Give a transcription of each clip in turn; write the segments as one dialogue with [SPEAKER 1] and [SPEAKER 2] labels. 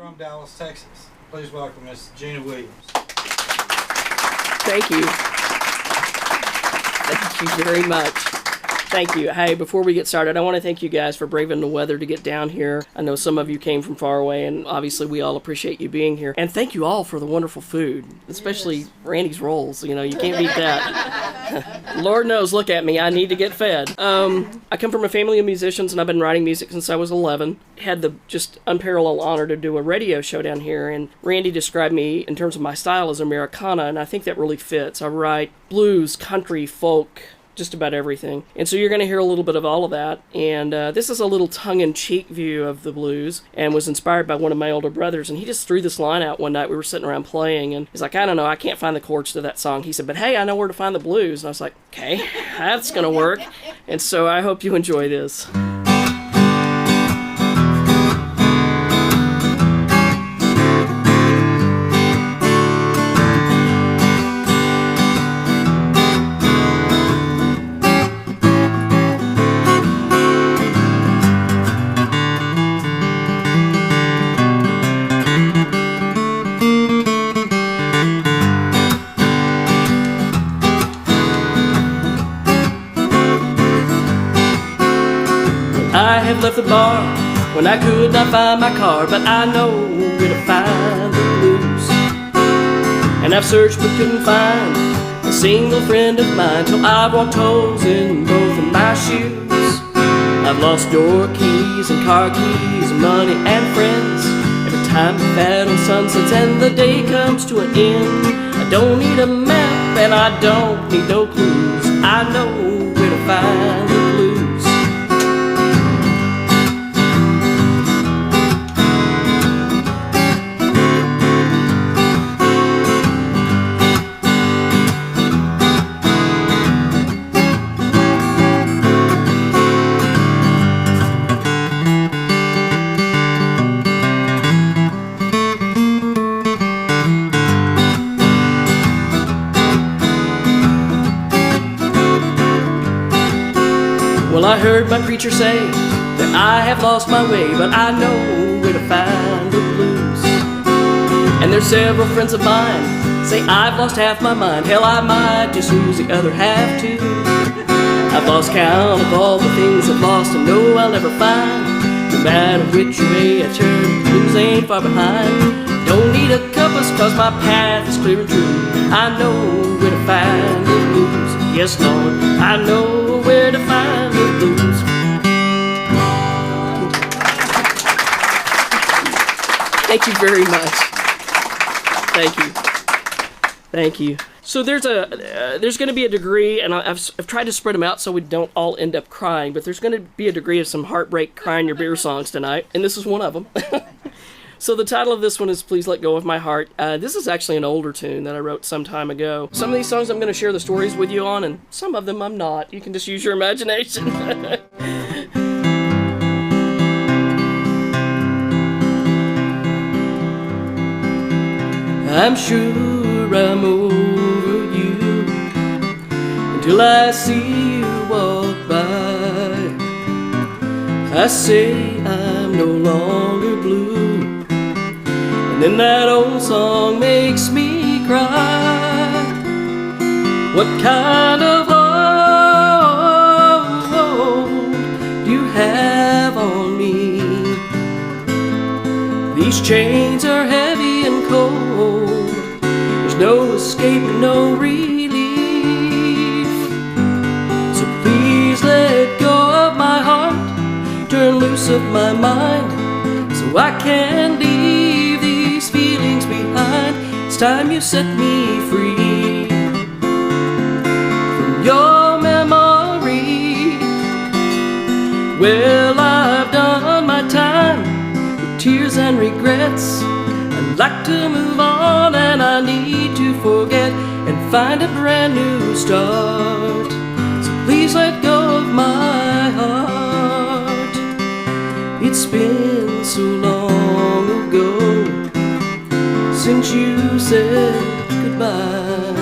[SPEAKER 1] from Dallas, Texas. Please welcome Miss Gina Williams.
[SPEAKER 2] Thank you. Thank you very much. Thank you. Hey, before we get started, I want to thank you guys for braving the weather to get down here. I know some of you came from far away, and obviously we all appreciate you being here. And thank you all for the wonderful food, especially Randy's rolls. You know, you can't beat that. Lord knows, look at me, I need to get fed. I come from a family of musicians, and I've been writing music since I was 11. Had the just unparalleled honor to do a radio show down here, and Randy described me in terms of my style as Americana, and I think that really fits. I write blues, country, folk, just about everything. And so you're going to hear a little bit of all of that. And this is a little tongue-in-cheek view of the blues, and was inspired by one of my older brothers. And he just threw this line out one night. We were sitting around playing, and he's like, I don't know, I can't find the chords to that song. He said, but hey, I know where to find the blues. And I was like, okay, that's going to work. And so I hope you enjoy this. I have left the bar when I could not find my car, but I know where to find the blues. And I've searched but couldn't find a single friend of mine till I walked holes in both of my shoes. I've lost door keys and car keys and money and friends. Every time the battle sun sets and the day comes to an end, I don't need a map and I don't need no clues. I know where to find the blues. Well, I heard my preacher say that I have lost my way, but I know where to find the blues. And there's several friends of mine say I've lost half my mind. Hell, I might just lose the other half too. I've lost count of all the things I've lost and know I'll never find. No matter which way I turn, blues ain't far behind. Don't need a compass cause my path is clear and true. I know where to find the blues. Yes, Lord, I know where to find the blues. Thank you very much. Thank you. Thank you. So there's going to be a degree, and I've tried to spread them out so we don't all end up crying, but there's going to be a degree of some heartbreak, crying your beer songs tonight, and this is one of them. So the title of this one is Please Let Go of My Heart. This is actually an older tune that I wrote some time ago. Some of these songs I'm going to share the stories with you on, and some of them I'm not. You can just use your imagination. I'm sure I'm over you until I see you walk by. I say I'm no longer blue, and then that old song makes me cry. What kind of hold do you have on me? These chains are heavy and cold. There's no escape and no relief. So please let go of my heart, turn loose of my mind, so I can leave these feelings behind. It's time you set me free from your memory. Well, I've done my time with tears and regrets. I'd like to move on, and I need to forget and find a brand new start. So please let go of my heart. It's been so long ago since you said goodbye,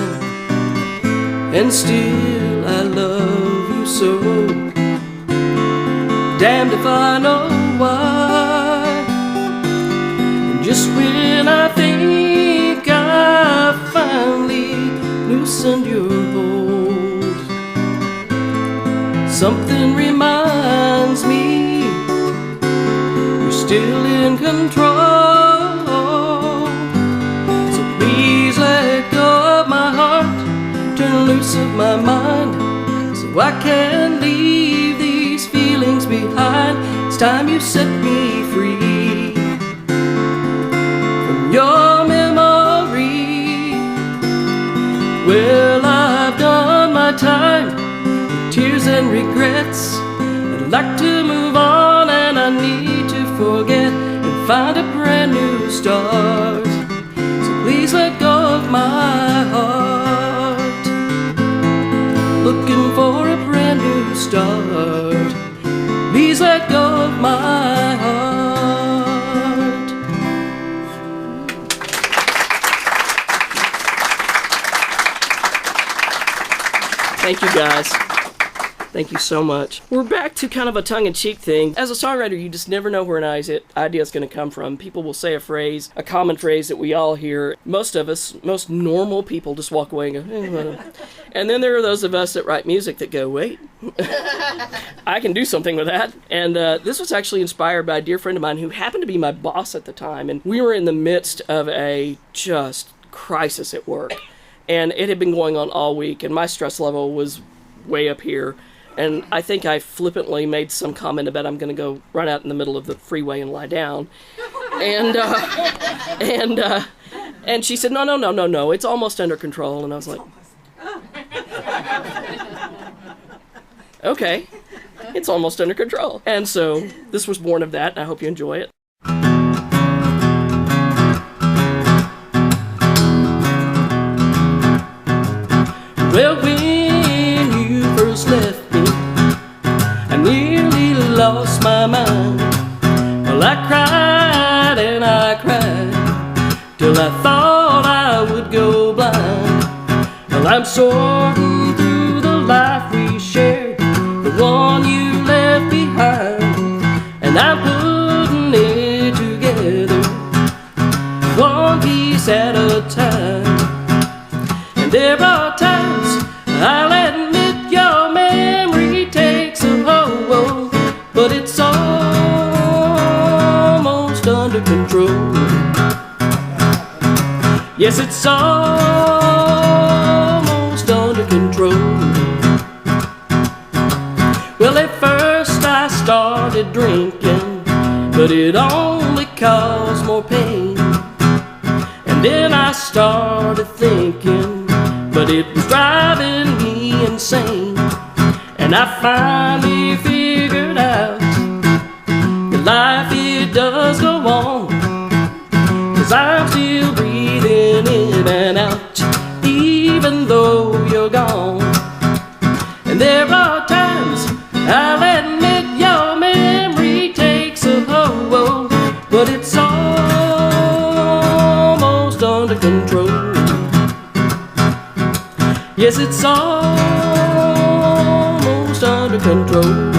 [SPEAKER 2] and still I love you so. Damned if I know why. And Just when I think I finally loosened your hold, something reminds me you're still in control. So please let go of my heart, turn loose of my mind, so I can leave these feelings behind. It's time you set me free from your memory. Well, I've done my time with tears and regrets. I'd like to move on, and I need to forget and find a brand new start. So please let go of my heart, looking for a brand new start. Please let go of my heart. Thank you, guys. Thank you so much. We're back to kind of a tongue-in-cheek thing. As a songwriter, you just never know where an idea is going to come from. People will say a phrase, a common phrase that we all hear. Most of us, most normal people, just walk away and go, eh. And then there are those of us that write music that go, wait, I can do something with that. And this was actually inspired by a dear friend of mine who happened to be my boss at the time. And we were in the midst of a just crisis at work. And it had been going on all week, and my stress level was way up here. And I think I flippantly made some comment about I'm going to go run out in the middle of the freeway and lie down. And she said, no, it's almost under control. And I was like, okay, it's almost under control. And so this was born of that, and I hope you enjoy it. Well, when you first left me, I nearly lost my mind. Well, I cried and I cried till I thought I would go blind. Well, I'm sorting through the life we shared, the one you left behind, and I'm putting it together, one piece at a time. And there are times, I'll admit, your memory takes a hold, but it's almost under control. Yes, it's almost under control. Well, at first I started drinking, but it only caused more pain. And then I started thinking, but it was driving me insane. And I finally figured out that life, it does go on, 'cause I'm still breathing in and out, even though you're gone. And there are times, I'll admit, your memory takes a hold, but it's almost under control. Yes, it's almost under control.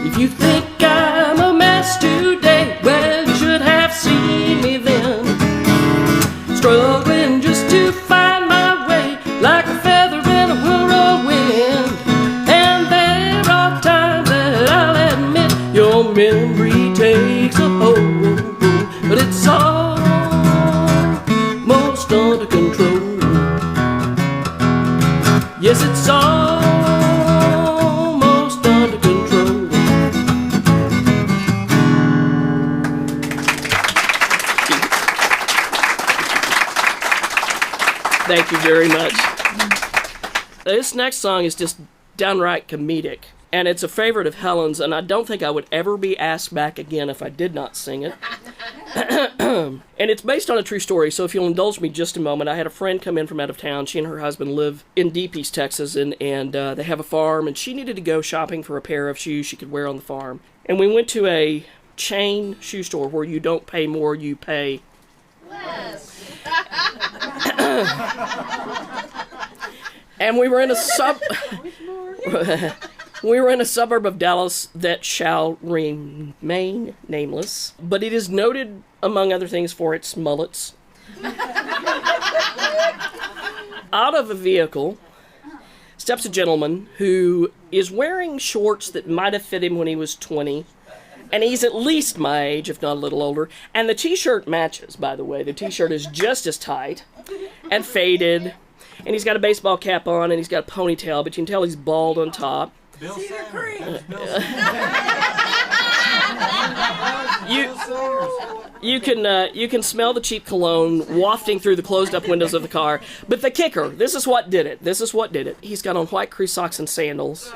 [SPEAKER 2] If you think I'm a mess today, well, you should have seen me then, struggling just to find my way, like a feather in a whirlwind. And there are times that I'll admit your memory takes a hold, but it's almost under control. Yes, it's almost under control. Thank you very much. This next song is just downright comedic, and it's a favorite of Helen's, and I don't think I would ever be asked back again if I did not sing it. And it's based on a true story, so if you'll indulge me just a moment, I had a friend come in from out of town. She and her husband live in Deep East Texas, and they have a farm, and she needed to go shopping for a pair of shoes she could wear on the farm. And we went to a chain shoe store where you don't pay more, you pay less. And we were in a We were in a suburb of Dallas that shall remain nameless, but it is noted, among other things, for its mullets. Out of a vehicle steps a gentleman who is wearing shorts that might have fit him when he was 20, and he's at least my age, if not a little older, and the t-shirt matches, by the way. The t-shirt is just as tight and faded, and he's got a baseball cap on, and he's got a ponytail, but you can tell he's bald on top.
[SPEAKER 1] Bill Sanders.
[SPEAKER 2] You can smell the cheap cologne wafting through the closed-up windows of the car. But the kicker, this is what did it. He's got on white crease socks and sandals.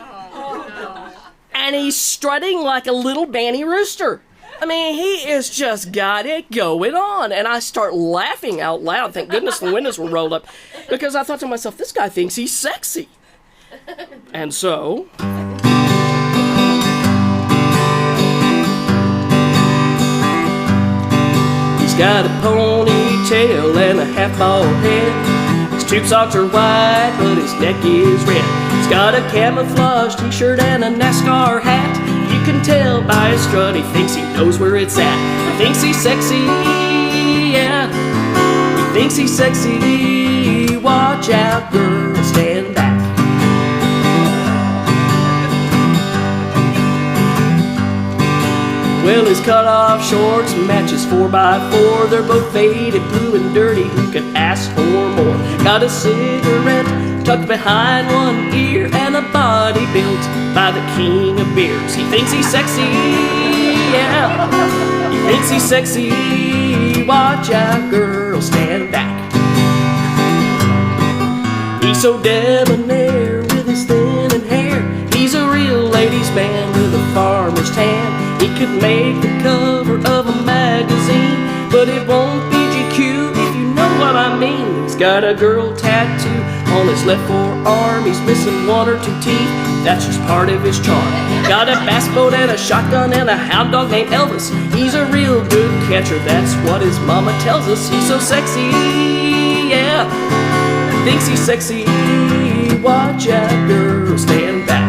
[SPEAKER 2] And he's strutting like a little banny rooster. I mean, he is just got it going on. And I start laughing out loud. Thank goodness the windows were rolled up. Because I thought to myself, this guy thinks he's sexy. And so... he's got a ponytail and a half-bald head. His tube socks are white, but his neck is red. He's got a camouflage t-shirt and a NASCAR hat. You can tell by his strut he thinks he knows where it's at. He thinks he's sexy, yeah. He thinks he's sexy. Watch out, girl, stand back. Well, his cut-off shorts match his 4x4. They're both faded blue and dirty. Who could ask for more? Got a cigarette tucked behind one ear and a body built by the king of beers. He thinks he's sexy, yeah. He thinks he's sexy. Watch out, girl, stand back. He's so debonair with his thinning hair. He's a real ladies' man with a farmer's tan. He could make the cover of a magazine, but it won't be GQ if you know what I mean. He's got a girl tattoo on his left forearm. He's missing one or two teeth, that's just part of his charm. Got a bass boat and a shotgun and a hound dog named Elvis. He's a real good catcher, that's what his mama tells us. He's so sexy, yeah. He thinks he's sexy. Watch out, girl, stand back.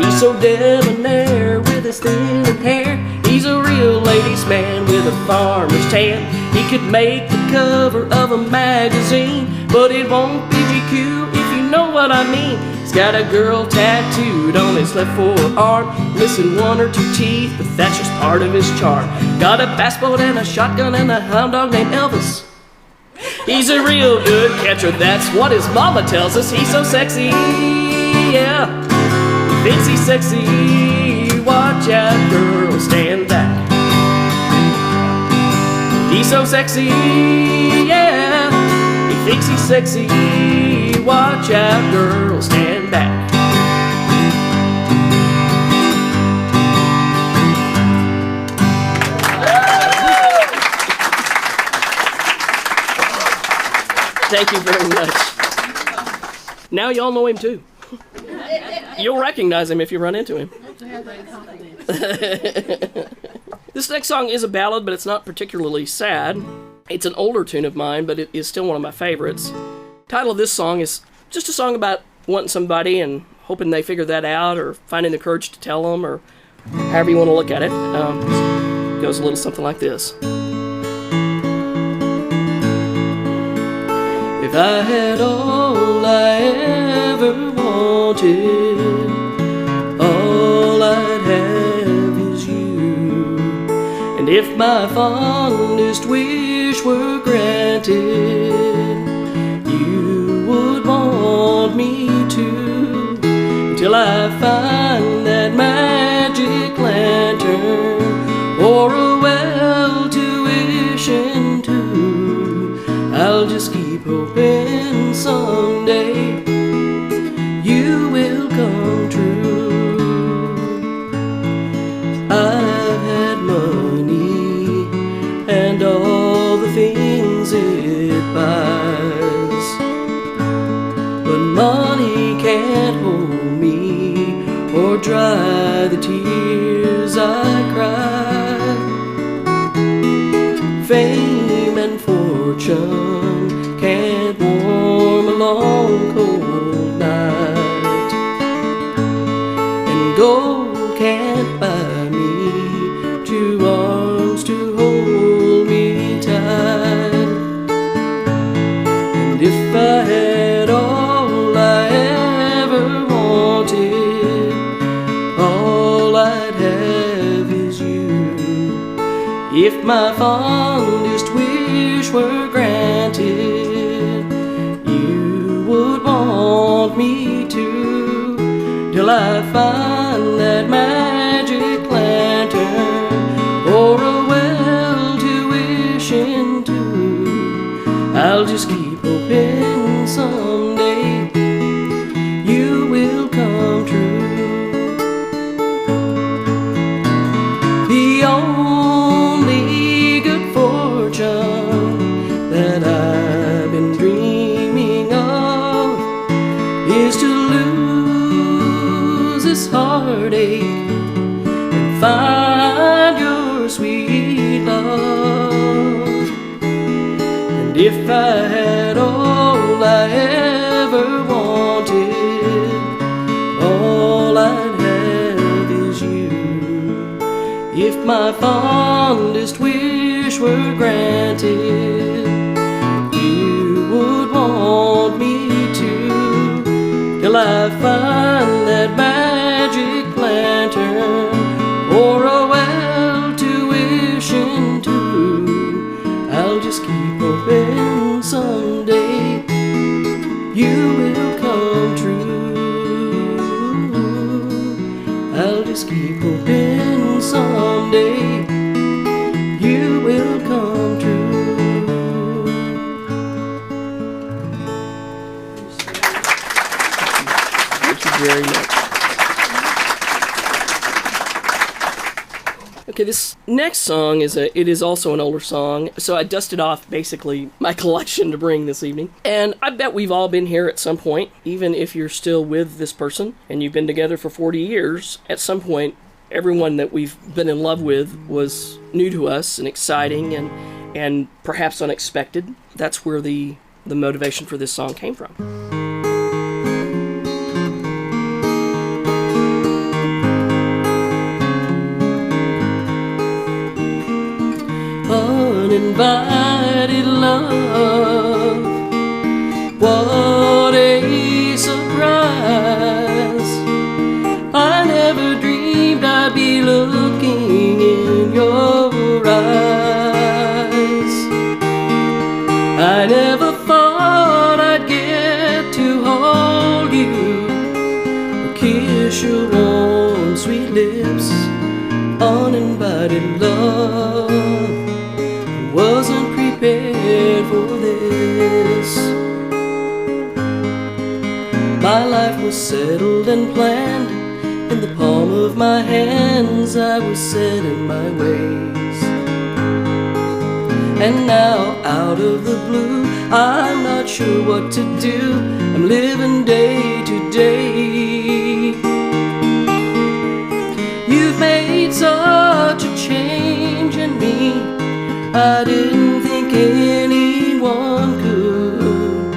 [SPEAKER 2] He's so debonair with his thinning hair. He's a real ladies' man with a farmer's tan. He could make the cover of a magazine, but it won't be GQ if you know what I mean. He's got a girl tattooed on his left forearm, missing one or two teeth, but that's just part of his charm. Got a bass boat and a shotgun and a hound dog named Elvis. He's a real good catcher, that's what his mama tells us. He's so sexy, yeah. He thinks he's sexy. Watch out, girl, stand back. He's so sexy, yeah. He thinks he's sexy. Watch out, girl, stand back. Thank you very much. Now y'all know him too. You'll recognize him if you run into him. This next song is a ballad, but it's not particularly sad. It's an older tune of mine, but it is still one of my favorites. The title of this song is just a song about wanting somebody and hoping they figure that out, or finding the courage to tell them, or however you want to look at it. It goes a little something like this. If I had all I ever wanted, all I'd have is you. And if my fondest wish were granted, you would want me to, until I find that magic lantern or a well to wish into. I'll just keep hoping someday you will come true. I've had money and all the things it buys, but money can't hold me or dry the tears I cry. Fame and fortune can't warm a long cold night. If my fondest wish were granted, you would want me to, till I find that magic lantern or a well to wish into. I'll just keep hoping someday you will come true. The only good fortune that I've been dreaming of is to lose this heartache and find your sweet love. And if I had all I ever wanted, all I'd have is you. If my fondest wish were granted, you would want me to, till I find that magic lantern or a well to wish into. I'll just keep hoping someday you will come true. I'll just keep hoping someday you will come true. Thank you very much. Okay, this next song is also an older song, so I dusted off basically my collection to bring this evening. And I bet we've all been here at some point, even if you're still with this person and you've been together for 40 years, at some point everyone that we've been in love with was new to us and exciting and perhaps unexpected. That's where the motivation for this song came from. Uninvited love, what a surprise. I never dreamed I'd be looking in your eyes. I never thought I'd get to hold you, or kiss your warm sweet lips. Uninvited love, wasn't prepared for this. My life was settled and planned. In the palm of my hands I was set in my ways. And now out of the blue I'm not sure what to do. I'm living day to day. You've made such a change in me, I didn't think anyone could.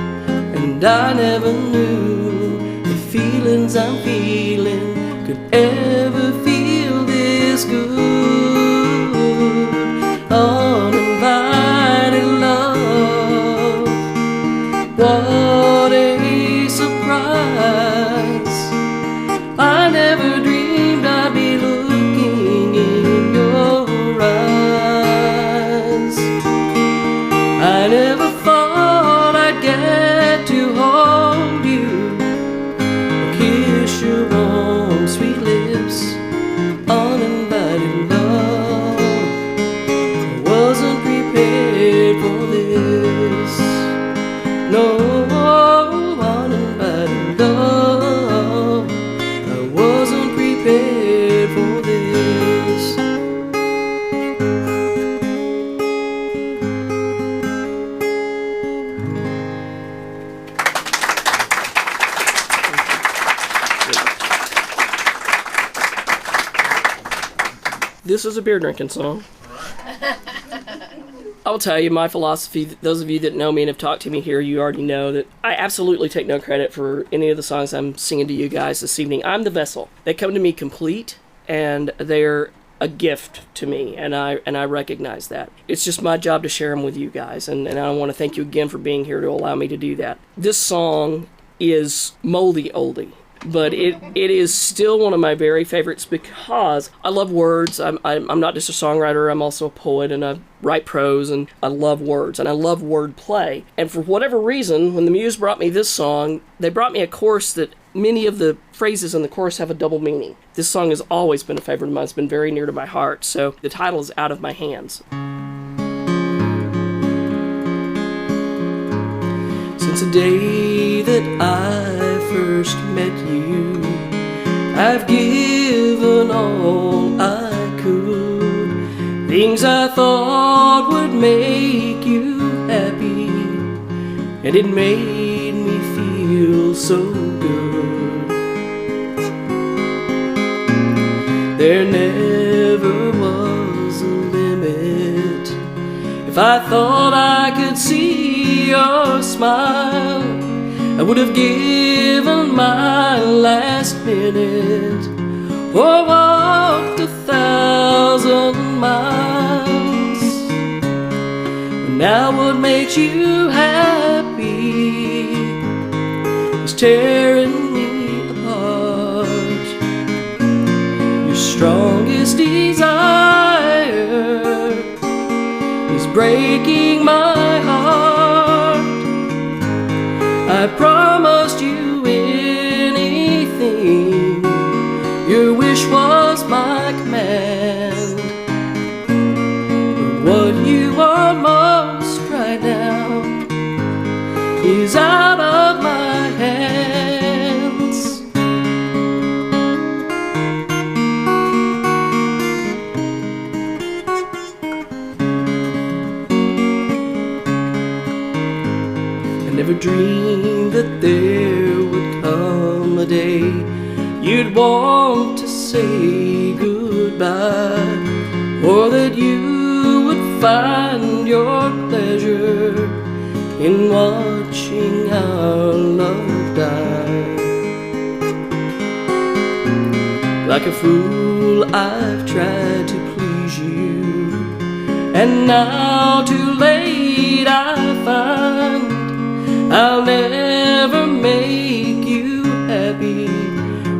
[SPEAKER 2] And I never knew the feelings I'm feeling could ever feel this good. Uninvited love, what a surprise. I never dreamed I'd be looking in your eyes. I never thought I'd get to hold you, or kiss your warm sweet lips. Uninvited love, I wasn't prepared for this. No, uninvited love, I wasn't prepared for this. This is a beer drinking song. I'll tell you my philosophy. Those of you that know me and have talked to me here, you already know that I absolutely take no credit for any of the songs I'm singing to you guys this evening. I'm the vessel. They come to me complete, and they're a gift to me, and I recognize that. It's just my job to share them with you guys, and I want to thank you again for being here to allow me to do that. This song is moldy oldie. but it is still one of my very favorites because I love words. I'm not just a songwriter, I'm also a poet, and I write prose, and I love words, and I love wordplay. And for whatever reason, when the Muse brought me this song, they brought me a chorus that many of the phrases in the chorus have a double meaning. This song has always been a favorite of mine. It's been very near to my heart, so the title is Out of My Hands. Since the day that I first met you, I've given all I could. Things I thought would make you happy, and it made me feel so good. There never was a limit. If I thought I could see your smile, I would have given my last minute or walked 1,000 miles. And now what makes you happy is tearing me apart. Your strongest desire is breaking my heart. I promised you anything, your wish was my command. But what you want most right now is out of my hands. I never dreamed that there would come a day you'd want to say goodbye, or that you would find your pleasure in watching our love die. Like a fool I've tried to please you, and now too late I find I'll never make you happy.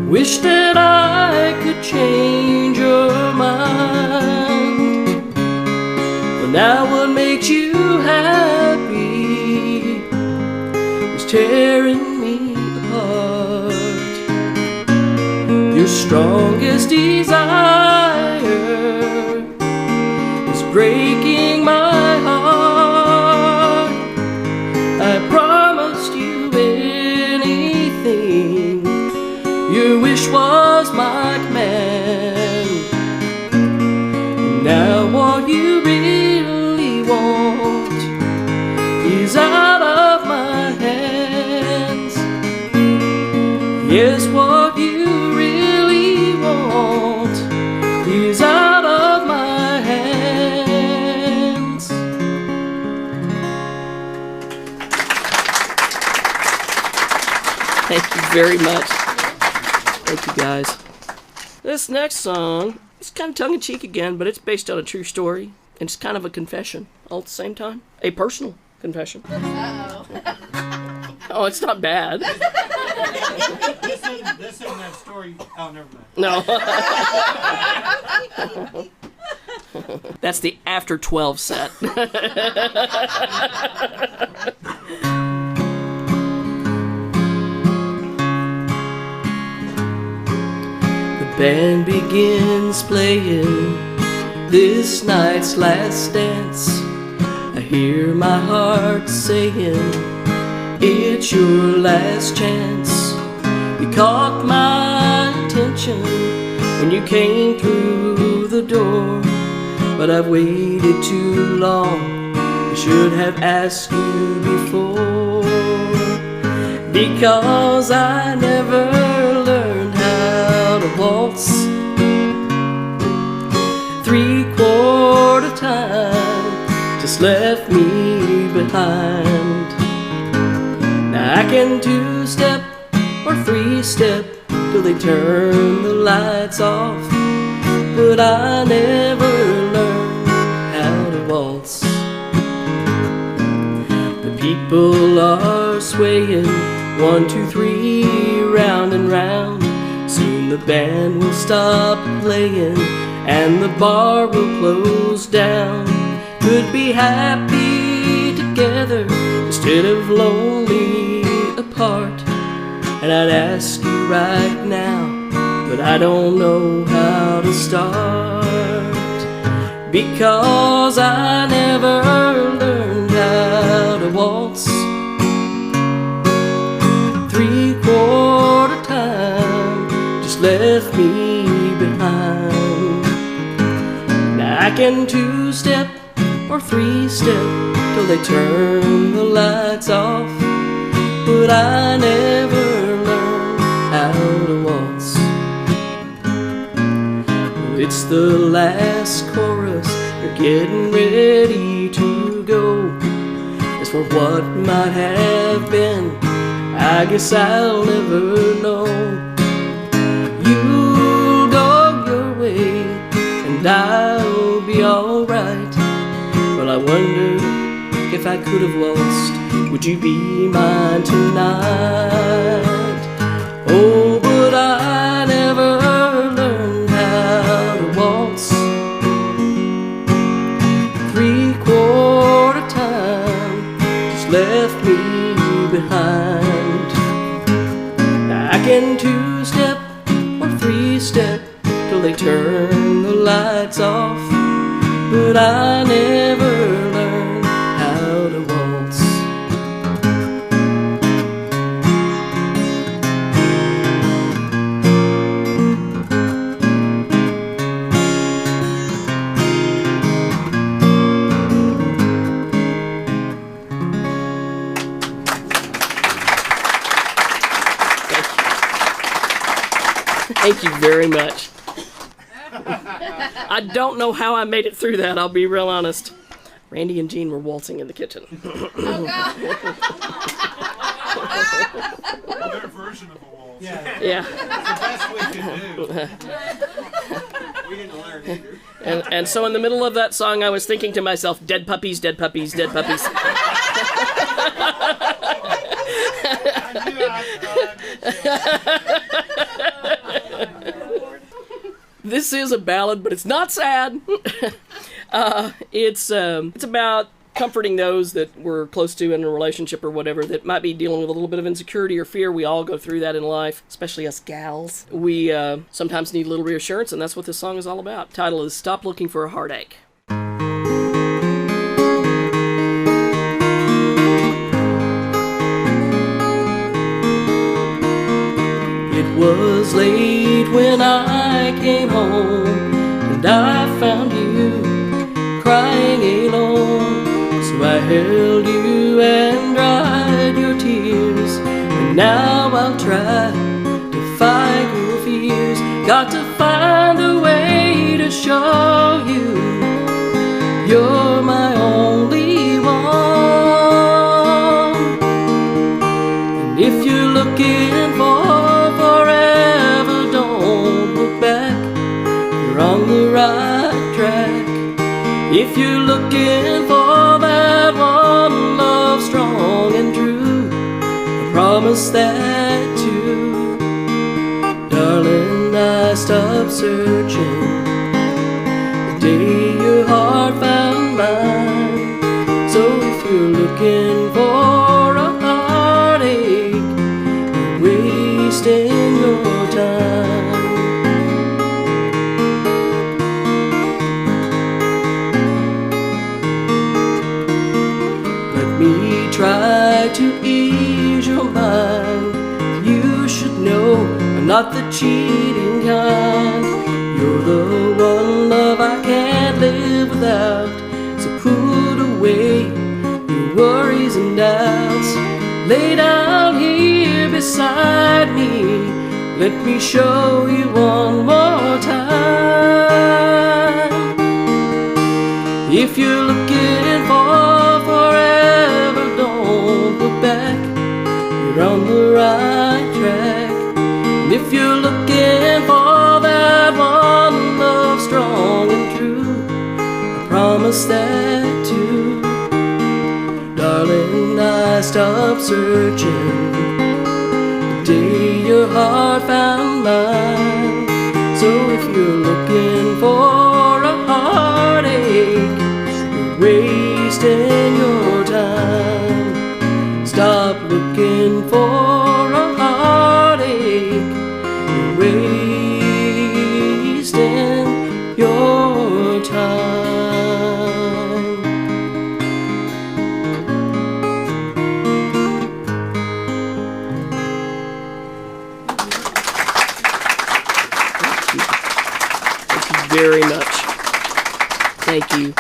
[SPEAKER 2] Wish that I could change your mind. But now what makes you happy is tearing me apart. Your strongest desire is breaking my heart. I promised you anything, your wish was my command. Now what you really want is out of my hands. Yes, what you really want is out of my hands. Thank you very much. Thank you, guys. This next song is kind of tongue-in-cheek again, but it's based on a true story, and it's kind of a confession all at the same time. A personal confession.
[SPEAKER 3] Uh-oh.
[SPEAKER 2] Oh, it's not bad.
[SPEAKER 1] This isn't that story. Oh, never mind.
[SPEAKER 2] No. That's the after 12 set. Band begins playing this night's last dance. I hear my heart saying, it's your last chance. You caught my attention when you came through the door, but I've waited too long. I should have asked you before, because I never learned how to waltz 3/4 time, just left me behind. Now I can 2-step or 3-step till they turn the lights off, but I never learned how to waltz. The people are swaying 1, 2, 3 round round and round. Soon the band will stop playing and the bar will close down. Could be happy together instead of lonely apart. And I'd ask you right now, but I don't know how to start. Because I never learned how to waltz 3/4 time just left me behind. Now I can 2-step or 3-step till they turn the lights off, but I never learned how to waltz. It's the last chorus, you're getting ready to go. As for what might have been, I guess I'll never know. You'll go your way and I'll be alright. But I wonder if I could have waltzed, would you be mine tonight? Oh, but I never learned how to waltz 3/4 time just left me behind. Now I can 2-step or 3-step till they turn the lights off, but I never learned how to waltz. Thank you very much. I don't know how I made it through that, I'll be real honest. Randy and Gene were waltzing in the kitchen.
[SPEAKER 3] Oh, God.
[SPEAKER 1] Their version of a waltz.
[SPEAKER 2] Yeah.
[SPEAKER 1] It's the best we can do. We didn't learn either.
[SPEAKER 2] And so in the middle of that song, I was thinking to myself, dead puppies, dead puppies, dead puppies.
[SPEAKER 1] I knew
[SPEAKER 2] This is a ballad, but it's not sad. It's about comforting those that we're close to in a relationship or whatever that might be dealing with a little bit of insecurity or fear. We all go through that in life, especially us gals. We sometimes need a little reassurance, and that's what this song is all about. The title is Stop Looking for a Heartache. It was late when I came home, and I found you crying alone. So I held you and dried your tears, and now I'll try to fight your fears. Got to find a way to show you you're my only one. And if you're looking for forever, don't look back, you're on the right track. If you're looking for that one love strong and true, I promise that too. Darling, I stopped searching the day your heart found mine. So if you're looking for a heartache, you're wasting your time. Try to ease your mind. You should know I'm not the cheating kind. You're the one love I can't live without. So put away your worries and doubts. Lay down here beside me. Let me show you one more time. If you're looking for forever, don't look back, you're on the right track. And if you're looking for that one love strong and true, I promise that too. Darling, I stopped searching the day your her heart found mine. So if you're looking for a heartache, you're wasting your time. Stop looking for a heartache, you're wasting your time. Very much. Thank you.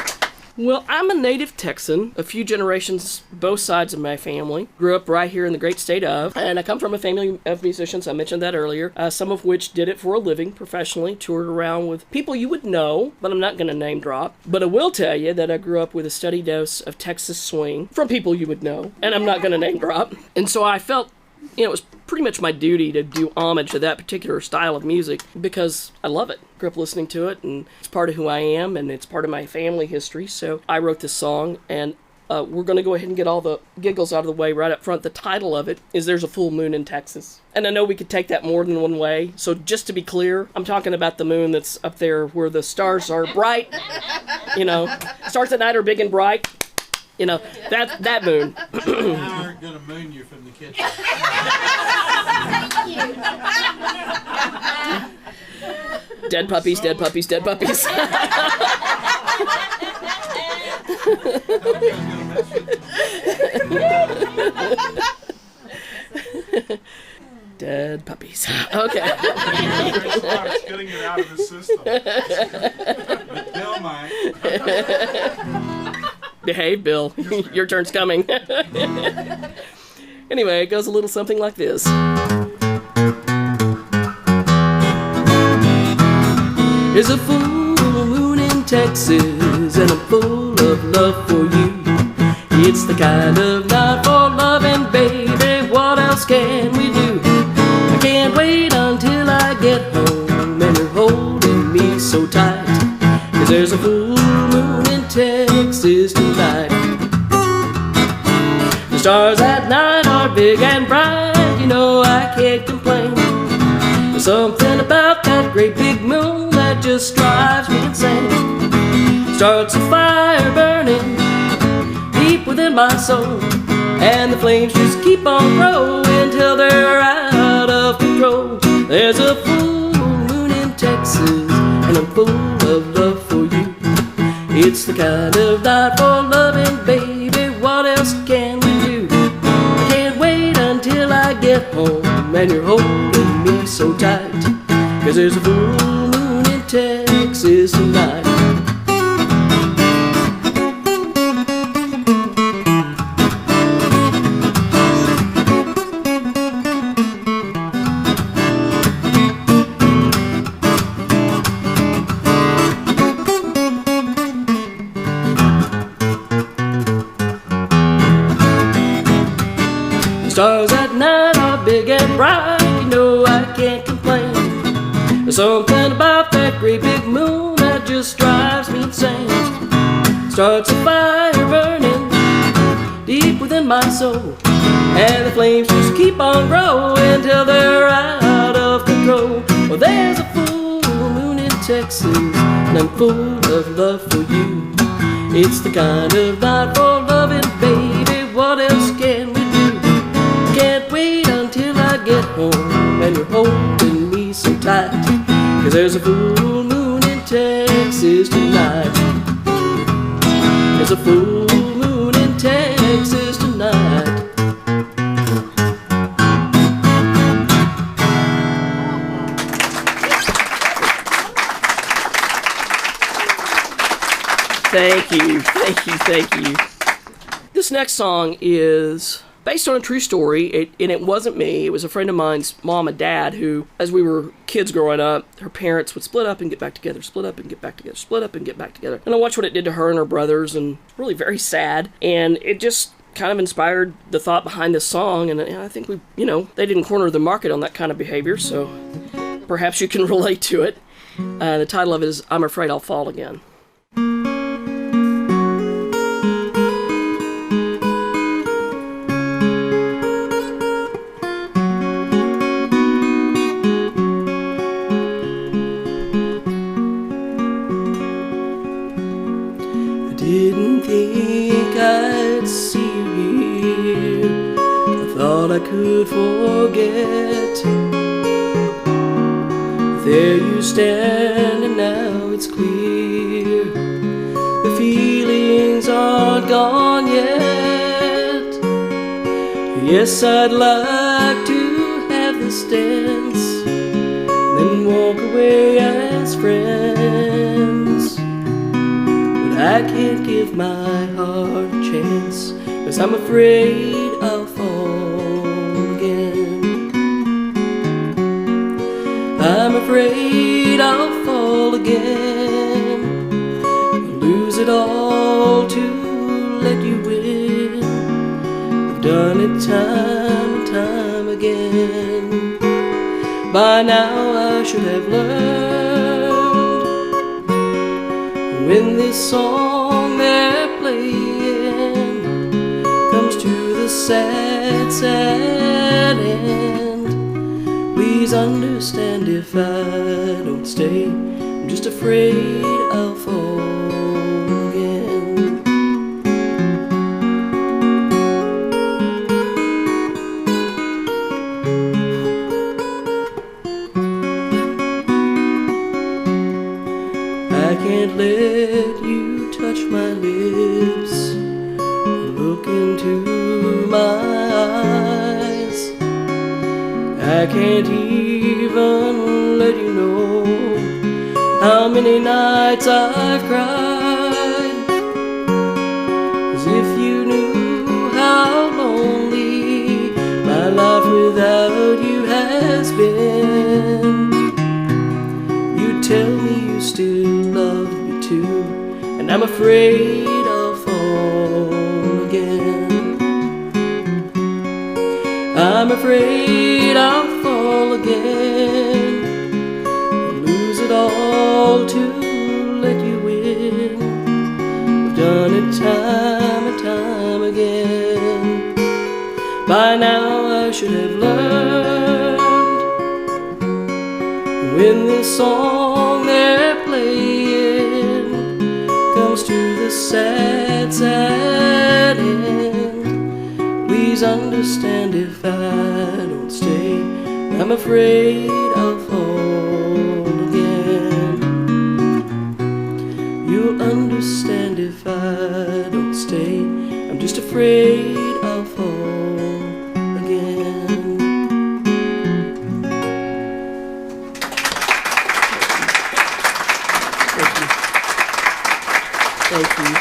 [SPEAKER 2] Well, I'm a native Texan, a few generations, both sides of my family. Grew up right here in the great state of, and I come from a family of musicians, I mentioned that earlier, some of which did it for a living professionally, toured around with people you would know, but I'm not going to name drop. But I will tell you that I grew up with a steady dose of Texas swing from people you would know, and I'm not going to name drop. And so I felt, it was pretty much my duty to do homage to that particular style of music because I love it. Grew up listening to it, and it's part of who I am, and it's part of my family history. So I wrote this song, and we're going to go ahead and get all the giggles out of the way right up front. The title of it is There's a Full Moon in Texas. And I know we could take that more than one way. So just to be clear, I'm talking about the moon that's up there where the stars are bright. Stars at night are big and bright. That moon.
[SPEAKER 1] I aren't going to moon you from the kitchen.
[SPEAKER 3] Thank you.
[SPEAKER 2] Dead puppies, dead puppies, dead puppies. Dead puppies. Okay.
[SPEAKER 4] It's getting it out of the system.
[SPEAKER 1] But Bill might.
[SPEAKER 2] Behave, Bill. Your turn's coming. Anyway, it goes a little something like this. There's a full moon in Texas, and I'm full of love for you. It's the kind of night for loving, baby. What else can we do? I can't wait until I get home and you're holding me so tight. 'Cause there's a full moon in Texas tonight. The stars at night are big and bright. I can't complain. There's something about that great big moon that just drives me insane. Starts a fire burning deep within my soul, and the flames just keep on growing till they're out of control. There's a full moon in Texas, and I'm full of love for you. It's the kind of night for loving, baby. What else can we do? I can't wait until I get home and you're holding me so tight. 'Cause there's a full moon in Texas tonight. Stars at night are big and bright. I can't complain. There's something about that great big moon that just drives me insane. Starts a fire burning deep within my soul, and the flames just keep on growing till they're out of control. Well, there's a full moon in Texas, and I'm full of love for you. It's the kind of night for loving, baby. What else can we do? Can't wait until I get home and you're holding me so tight. 'Cause there's a full moon in Texas tonight. There's a full moon in Texas tonight. Thank you, thank you, thank you. This next song is based on a true story, and it wasn't me. It was a friend of mine's mom and dad who, as we were kids growing up, her parents would split up and get back together, split up and get back together, split up and get back together. And I watched what it did to her and her brothers, and really very sad. And it just kind of inspired the thought behind this song, and I think we, they didn't corner the market on that kind of behavior, so perhaps you can relate to it. The title of it is I'm Afraid I'll Fall Again. Didn't think I'd see you here. I thought I could forget. There you stand, and now it's clear the feelings aren't gone yet. Yes, I'd like to have this dance, then walk away as friends. But I can't give my heart a chance, 'cause I'm afraid I'll fall again. I'm afraid I'll fall again, lose it all to let you win. I've done it time and time again. By now I should have learned, when this song they're playing comes to the sad, sad end. Please understand if I don't stay, I'm just afraid I'll fall again. I can't let you touch my lips, look into my eyes. I can't even let you know how many nights I've cried. 'Cause if you knew how lonely my life without you has been, you'd tell me you still love me too. And I'm afraid I'll fall again. I'm afraid I'll fall again, lose it all to let you win. I've done it time and time again. By now I should have learned, when this song they're playing comes to the sad, sad end. Please understand if I don't stay, I'm afraid I'll fall again. You'll understand if I don't stay, I'm just afraid I'll fall again. Thank you.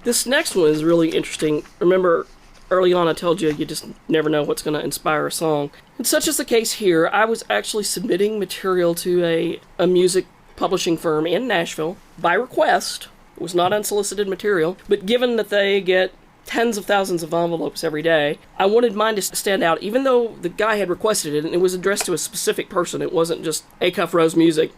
[SPEAKER 2] This next one is really interesting. Remember, early on I told you just never know what's going to inspire a song. And such is the case here. I was actually submitting material to a music publishing firm in Nashville by request. It was not unsolicited material. But given that they get tens of thousands of envelopes every day, I wanted mine to stand out, even though the guy had requested it, and it was addressed to a specific person. It wasn't just Acuff Rose Music,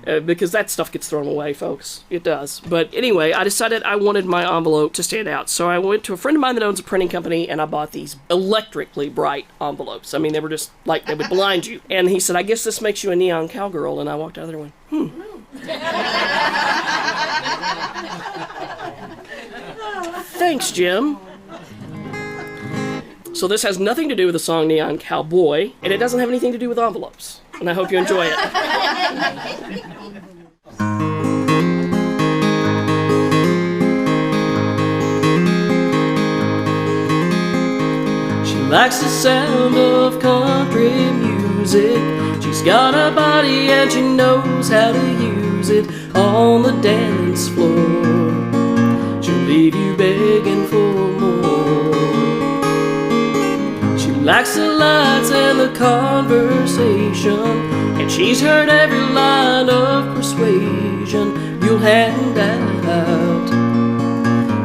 [SPEAKER 2] because that stuff gets thrown away, folks. It does. But anyway, I decided I wanted my envelope to stand out. So I went to a friend of mine that owns a printing company, and I bought these electrically bright envelopes. I mean, they were just like, they would blind you. And he said, I guess this makes you a neon cowgirl. And I walked out there and went, Thanks, Jim. So this has nothing to do with the song Neon Cowboy, and it doesn't have anything to do with envelopes. And I hope you enjoy it. She likes the sound of country music. She's got a body and she knows how to use it on the dance floor. She'll leave you begging for more. She likes the lights and the conversation, and she's heard every line of persuasion you'll hand out.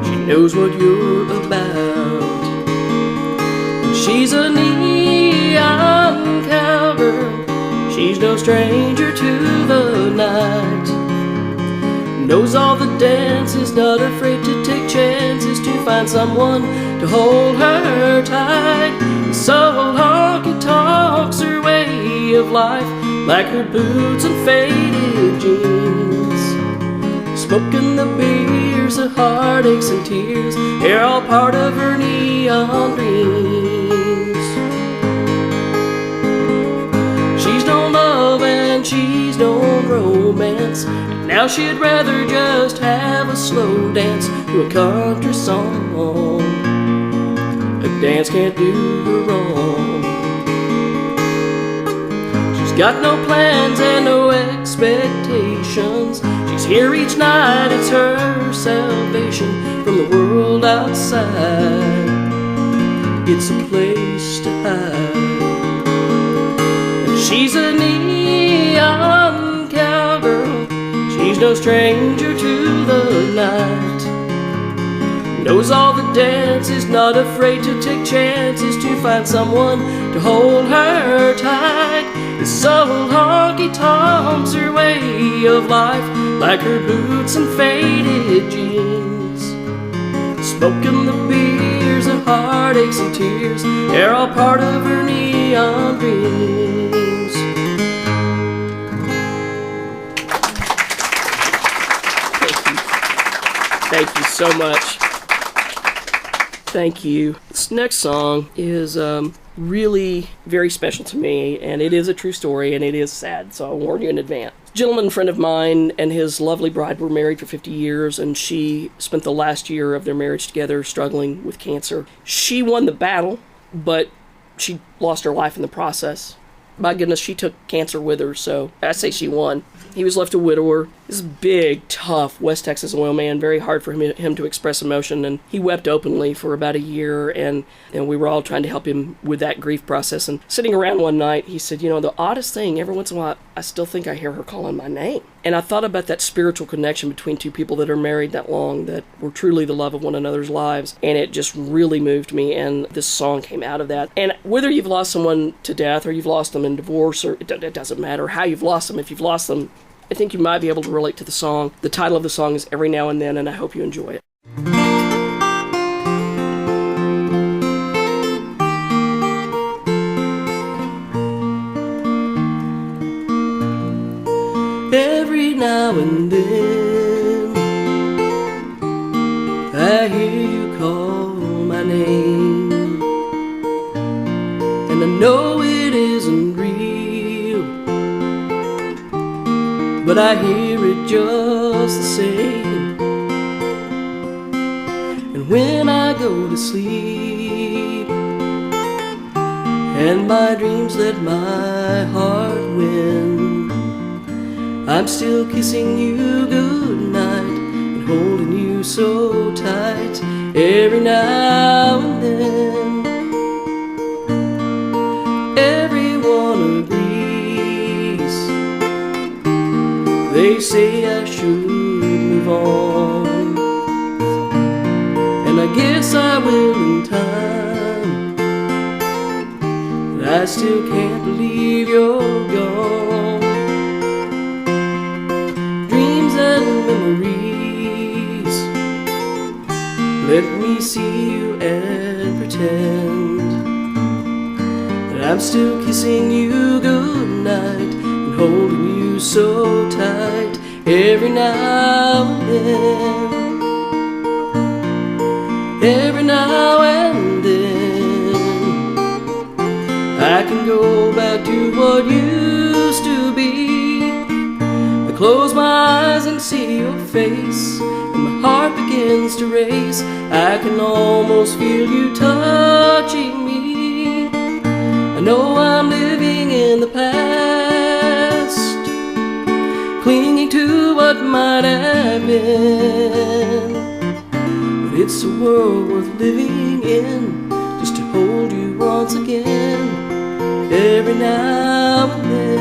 [SPEAKER 2] She knows what you're about. And she's a neon cowgirl. She's no stranger to the night. Knows all the dances, not afraid to take chances to find someone to hold her tight. So honky-tonks her way of life, like her boots and faded jeans. Smoking the beers, the heartaches and tears, they're all part of her neon dreams. She's known love and she's known romance, and now she'd rather just have a slow dance to a country song. A dance can't do her wrong. She's got no plans and no expectations. She's here each night, it's her salvation from the world outside. It's a place to hide. And she's a neon cowgirl, she's no stranger to the night. Knows all the dances, not afraid to take chances to find someone to hold her tight. This old honky-tonk's her way of life, like her boots and faded jeans. Smoking the beers, the heartaches and tears, they're all part of her neon dreams. Thank you so much. Thank you. This next song is really very special to me, and it is a true story, and it is sad, so I'll warn you in advance. A gentleman friend of mine and his lovely bride were married for 50 years, and she spent the last year of their marriage together struggling with cancer. She won the battle, but she lost her life in the process. My goodness, she took cancer with her, so I say she won. He was left a widower. This big, tough West Texas oil man, very hard for him to express emotion, and he wept openly for about a year, and we were all trying to help him with that grief process. And sitting around one night, he said, you know, the oddest thing, every once in a while, I still think I hear her calling my name. And I thought about that spiritual connection between two people that are married that long, that were truly the love of one another's lives, and it just really moved me, and this song came out of that. And whether you've lost someone to death, or you've lost them in divorce, or it doesn't matter how you've lost them, if you've lost them, I think you might be able to relate to the song. The title of the song is Every Now and Then, and I hope you enjoy it. Every now and then I hear you call my name, and I know it isn't real, but I hear it just the same. And when I go to sleep and my dreams let my heart win, I'm still kissing you goodnight and holding you so tight every now and then. Everyone agrees, they say I should move on, and I guess I will in time, but I still can't believe you're gone. Dreams and memories, let me see you and pretend that I'm still kissing you goodnight and holding you so tight every now and then. Every now and then I can go back to what used to be. I close my eyes and see your face, and my heart begins to race. I can almost feel you touching me. I know I'm living in the past, clinging to what might have been, but it's a world worth living in, just to hold you once again, every now and then.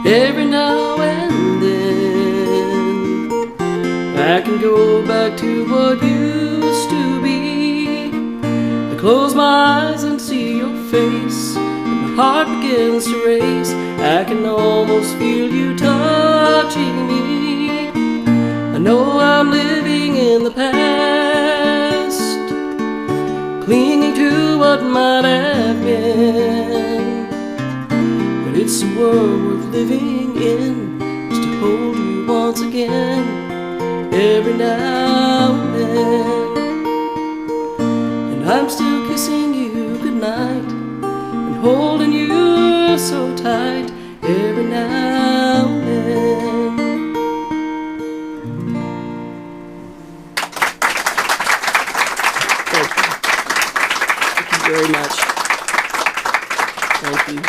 [SPEAKER 2] every now and then. I can go back to what used to be. I close my eyes and see your face, and my heart begins to race. I can almost feel you touching me. I know I'm living in the past, clinging to what might have been. But it's a world worth living in, just to hold you once again, every now and then. And I'm still kissing you goodnight, and holding you so tight, every now and then. Thank you. Thank you very much. Thank you.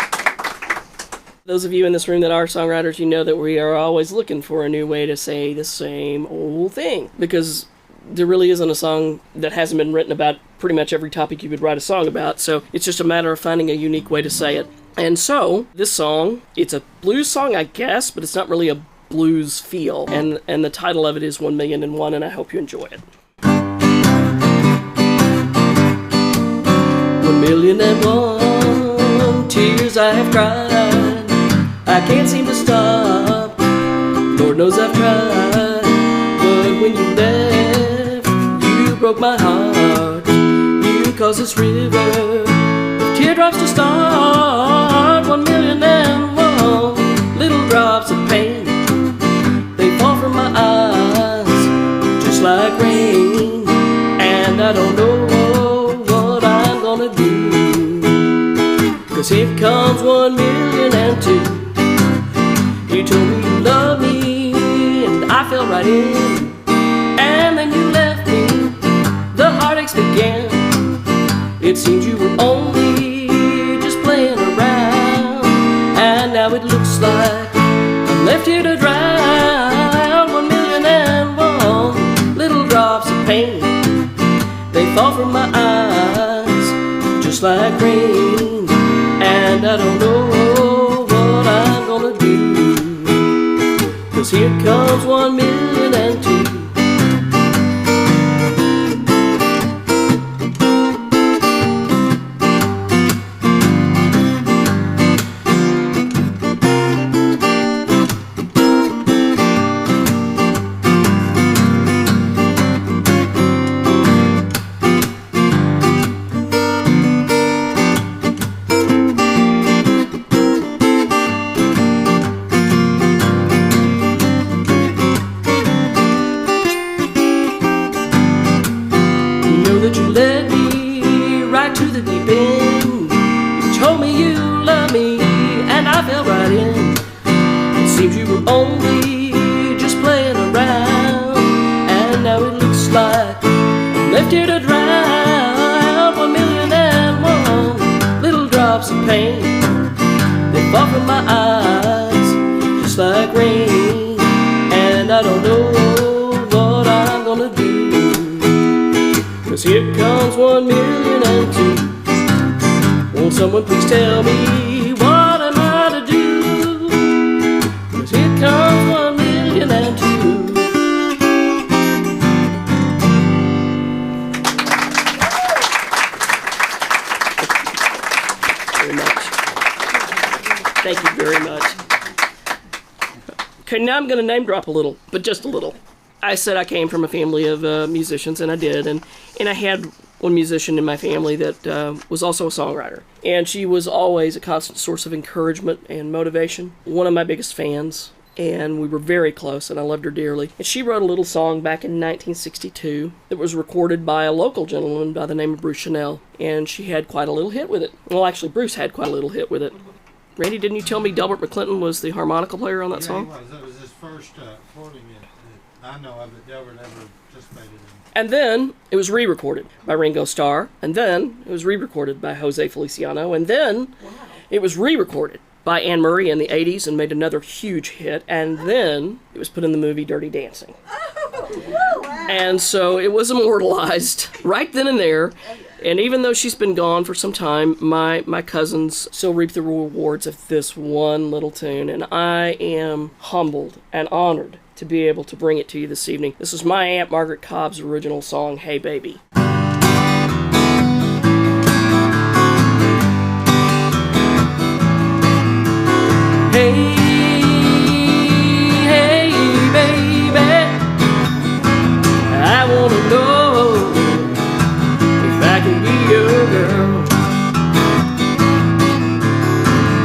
[SPEAKER 2] Those of you in this room that are songwriters, you know that we are always looking for a new way to say the same old thing, because there really isn't a song that hasn't been written about pretty much every topic you could write a song about, so it's just a matter of finding a unique way to say it. And so, this song, it's a blues song, I guess, but it's not really a blues feel, and the title of it is 1,000,001, and I hope you enjoy it. 1,000,001 tears I have cried, I can't seem to stop, Lord knows I've tried, but when you left, you broke my heart. You caused this river of teardrops to start. 1,000,001 little drops of pain, they fall from my eyes just like rain, and I don't know what I'm gonna do, 'cause here comes 1,000,002. You told me you loved me, and I fell right in, and then you left me, the heartaches began. It seems you were only just playing around, and now it looks like I'm left here to drown. 1,000,001 little drops of pain, they fall from my eyes just like rain, and I don't know what I'm gonna do, 'cause here comes 1,000,002. That you led me right to the deep end. You told me you loved me, and I fell right in. It seems you were only just playing around, and now it looks like I'm left here to drown. 1,000,001 little drops of pain, they fall from my eyes just like rain, and I don't know what I'm gonna do, 'cause here comes 1,000,002. Won't someone please tell me what am I to do? 'Cause here comes 1,000,002. Very much. Thank you very much. Okay, now I'm going to name drop a little, but just a little. I said I came from a family of musicians, and I did, and I had one musician in my family that was also a songwriter, and she was always a constant source of encouragement and motivation. One of my biggest fans, and we were very close, and I loved her dearly. And she wrote a little song back in 1962 that was recorded by a local gentleman by the name of Bruce Chanel, and she had quite a little hit with it. Well, actually, Bruce had quite a little hit with it. Randy, didn't you tell me Delbert McClinton was the harmonica player on that song?
[SPEAKER 1] Yeah, he was. That was his first recording that I know of that Delbert ever participated in.
[SPEAKER 2] And then it was re-recorded by Ringo Starr, and then it was re-recorded by Jose Feliciano, and then it was re-recorded by Anne Murray in the 80s and made another huge hit, and then it was put in the movie Dirty Dancing. And so it was immortalized right then and there And even though she's been gone for some time, my cousins still reap the rewards of this one little tune, and I am humbled and honored to be able to bring it to you this evening. This is my Aunt Margaret Cobb's original song, Hey Baby. Hey, hey, baby, I wanna know if I can be your girl.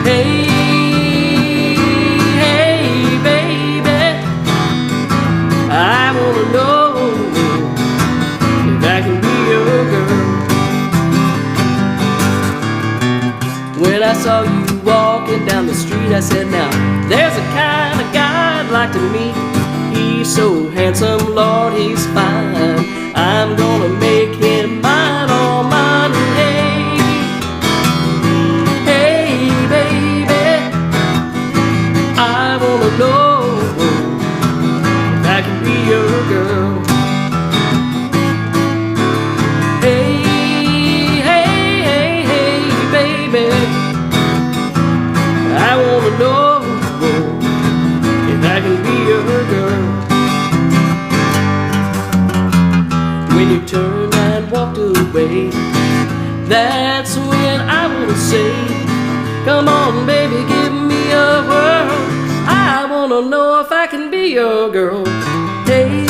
[SPEAKER 2] Hey, hey, baby, I wanna know if I can be your girl. When I saw you walking down the street, I said, now, there's a kind of guy I'd like to meet. He's so handsome, Lord, he's fine. I'm gonna make him mine, all mine. Hey, hey, baby, I wanna know if I can be your girl. Hey, hey, hey, hey, baby, I wanna know if I can be your girl. When you turned and walked away, that's when I wanna say, come on baby, give me a whirl. I wanna know if I can be your girl. Hey,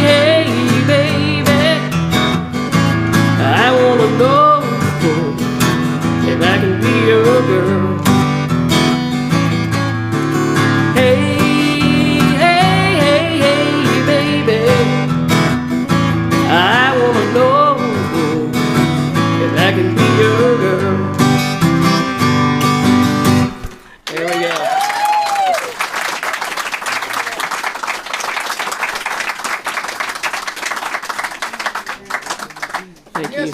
[SPEAKER 2] hey, baby, I wanna know if I can be your girl. Hey, hey, hey, hey, baby, I wanna know if I can be your girl. There we go. Thank you.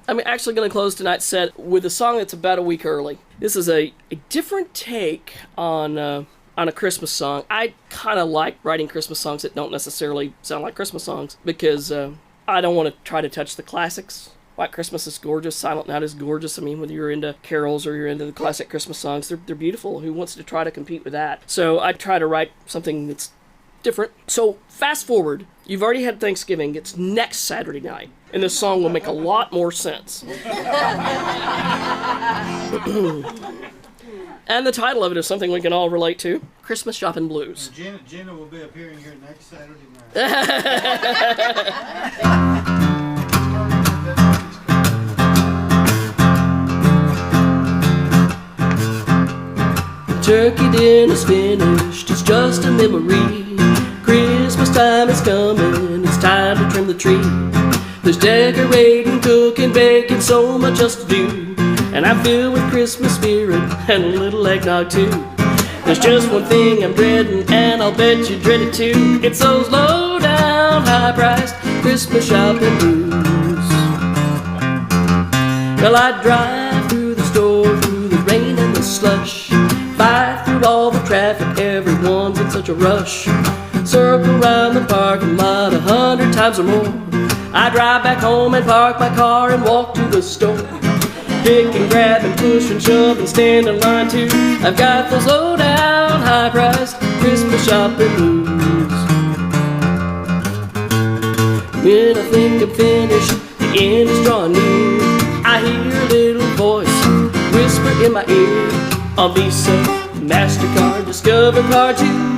[SPEAKER 2] I'm actually going to close tonight's set with a song that's about a week early. This is a different take on a Christmas song. I kind of like writing Christmas songs that don't necessarily sound like Christmas songs because I don't want to try to touch the classics. White Christmas is gorgeous, Silent Night is gorgeous. I mean, whether you're into carols or you're into the classic Christmas songs, they're beautiful. Who wants to try to compete with that? So I try to write something that's different. So fast forward, you've already had Thanksgiving, it's next Saturday night, and this song will make a lot more sense. And the title of it is something we can all relate to, Christmas Shopping Blues.
[SPEAKER 1] Gina will be appearing here next Saturday night.
[SPEAKER 2] Turkey dinner's finished, it's just a memory. Christmas time is coming, it's time to trim the tree. There's decorating, cooking, baking, so much else to do. And I'm filled with Christmas spirit and a little eggnog too. There's just one thing I'm dreading, and I'll bet you dread it too. It's those low down, high priced Christmas shopping blues. Well, I drive through the store, through the rain and the slush, fight through all the traffic, everyone's in such a rush. Circle around the parking lot 100 times or more. I drive back home and park my car and walk to the store. Pick and grab and push and shove and stand in line too. I've got those low down, high priced Christmas shopping blues. When I think I'm finished, the end is drawing near. I hear a little voice whisper in my ear, on Visa, MasterCard, Discover Card too.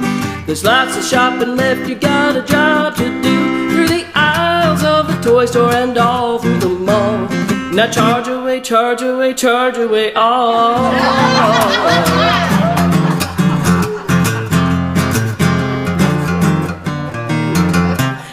[SPEAKER 2] There's lots of shopping left, you got a job to do. Through the aisles of the toy store and all through the mall. Now charge away, charge away, charge away all.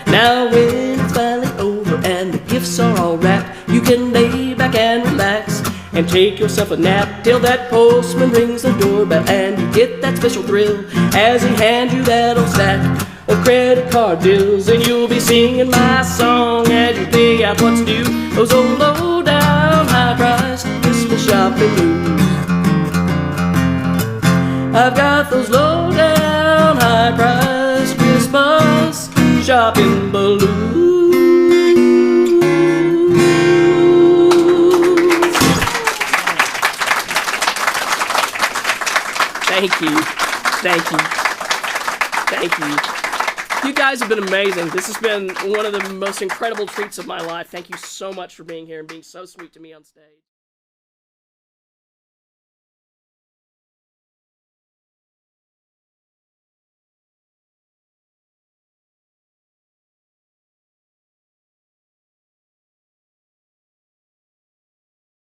[SPEAKER 2] Now when it's finally over and the gifts are all wrapped, you can lay back and relax and take yourself a nap till that postman rings the doorbell and you get that special thrill as he hands you that old stack of credit card bills. And you'll be singing my song as you figure out what's due, those old low down, high priced Christmas shopping blues. I've got those low down, high priced shopping blues. Thank you. Thank you. Thank you. You guys have been amazing. This has been one of the most incredible treats of my life. Thank you so much for being here and being so sweet to me on stage.